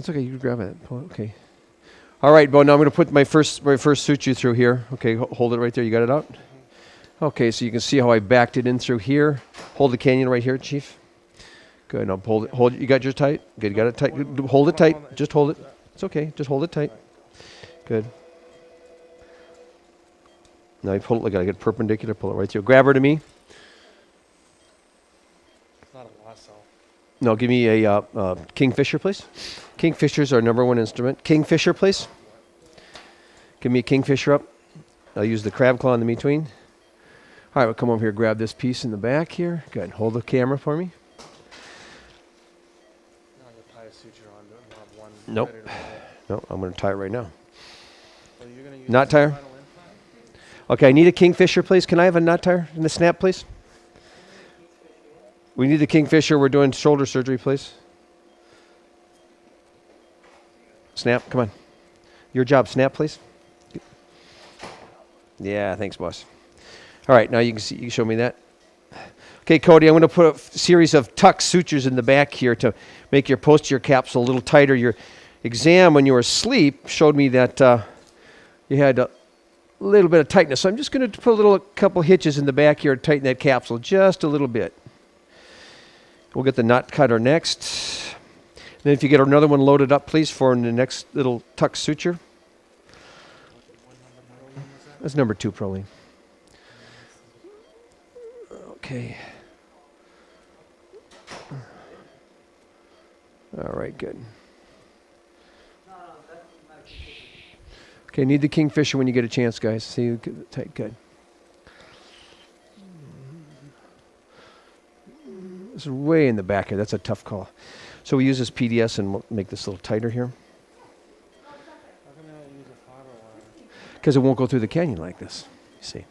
It's okay. You can grab it. Pull it. Okay. All right, Bo. Now I'm going to put my first suture through here. Okay, hold it right there. You got it out? Okay, so you can see how I backed it in through here. Hold the canyon right here, Chief. Good. Now hold it. Hold it. You got yours tight? Good. You got it tight. Hold it tight. Just hold it. It's okay. Just hold it tight. Good. Now you pull it. Like I get perpendicular. Pull it right through. Grab her to me. Not a lasso. No, give me a kingfisher, please. Kingfisher's our #1 instrument. Kingfisher, please. Give me a kingfisher up. I'll use the crab claw in the between. All right, we'll come over here, grab this piece in the back here. Good. Hold the camera for me. Now I'm going to tie a suture onto it and we'll have one. Nope. No, I'm going to tie it right now. So you're going to use Knot tire. final implant? Okay, I need a kingfisher, please. Can I have a knot tire and a snap, please? We need the kingfisher. We're doing shoulder surgery, please. Snap, come on. Your job, snap, please. Yeah, thanks, boss. All right, now you can see. You can show me that. Okay, Cody, I'm going to put a series of tuck sutures in the back here to make your posterior capsule a little tighter. Your exam when you were asleep showed me that you had a little bit of tightness. So I'm just going to put a couple hitches in the back here to tighten that capsule just a little bit. We'll get the knot cutter next. Then if you get another one loaded up, please, for the next little tuck suture. That's #2 Proline. Okay. All right, good. Okay, need the kingfisher when you get a chance, guys. See, tight, good. This is way in the back here. That's a tough call. So we use this PDS and we'll make this a little tighter here. How come you don't use a fiber wire? Because it won't go through the canyon like this. You see.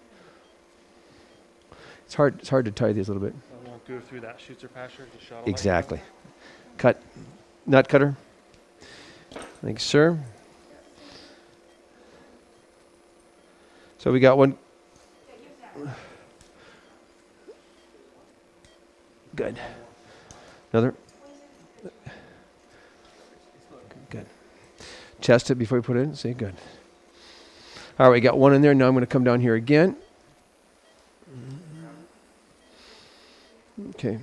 It's hard to tie these a little bit. So it won't go through that shoots or pasture? Just shuttle Exactly. Cut. Nut cutter. Thanks, sir. So we got one. Good. Another. Good. Test it before you put it in. See, good. All right, we got one in there. Now I'm going to come down here again. Okay.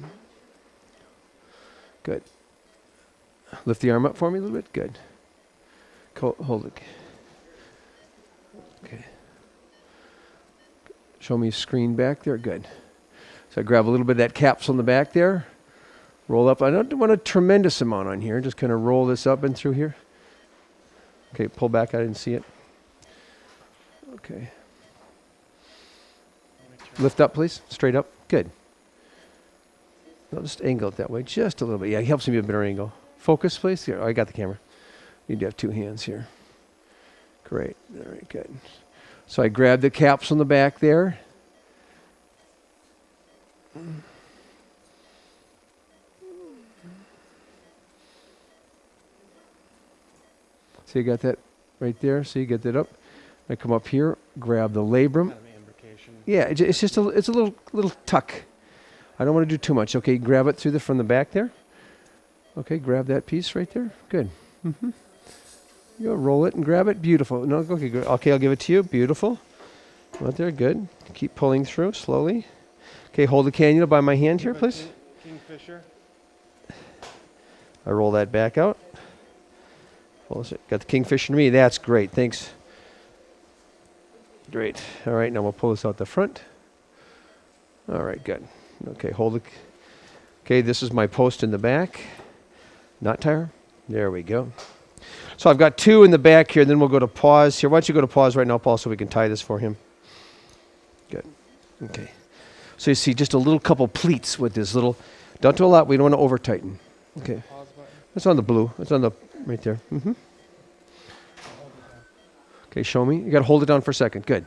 Good. Lift the arm up for me a little bit. Good. Hold it. Okay. Show me screen back there. Good. So I grab a little bit of that capsule in the back there. Roll up. I don't want a tremendous amount on here. Just kind of roll this up and through here. Okay, pull back. I didn't see it. Okay. Lift up, please. Straight up. Good. I'll just angle it that way. Just a little bit. Yeah, it helps me a better angle. Focus, please. Here. Oh, I got the camera. You need to have two hands here. Great. All right, good. So I grab the capsule in the back there. See, you got that right there. See, you get that up. I come up here, grab the labrum. Yeah, it's just it's a little tuck. I don't want to do too much. Okay, grab it from the back there. Okay, grab that piece right there. Good. Mm-hmm. You roll it and grab it. Beautiful. No, okay, good. Okay, I'll give it to you. Beautiful. Right there. Good. Keep pulling through slowly. Okay, hold the cannula by my hand here, please. Kingfisher. I roll that back out. Got the kingfisher to me. That's great. Thanks. Great. All right, now we'll pull this out the front. All right, good. Okay, hold it. Okay, this is my post in the back. Knot tire. There we go. So I've got two in the back here, then we'll go to pause here. Why don't you go to pause right now, Paul, so we can tie this for him. Good. Okay. So you see just a little couple pleats with this little, don't do a lot, we don't want to over tighten. Okay. It's on the blue. It's on the, right there. Mm-hmm. Okay, show me. You got to hold it down for a second. Good.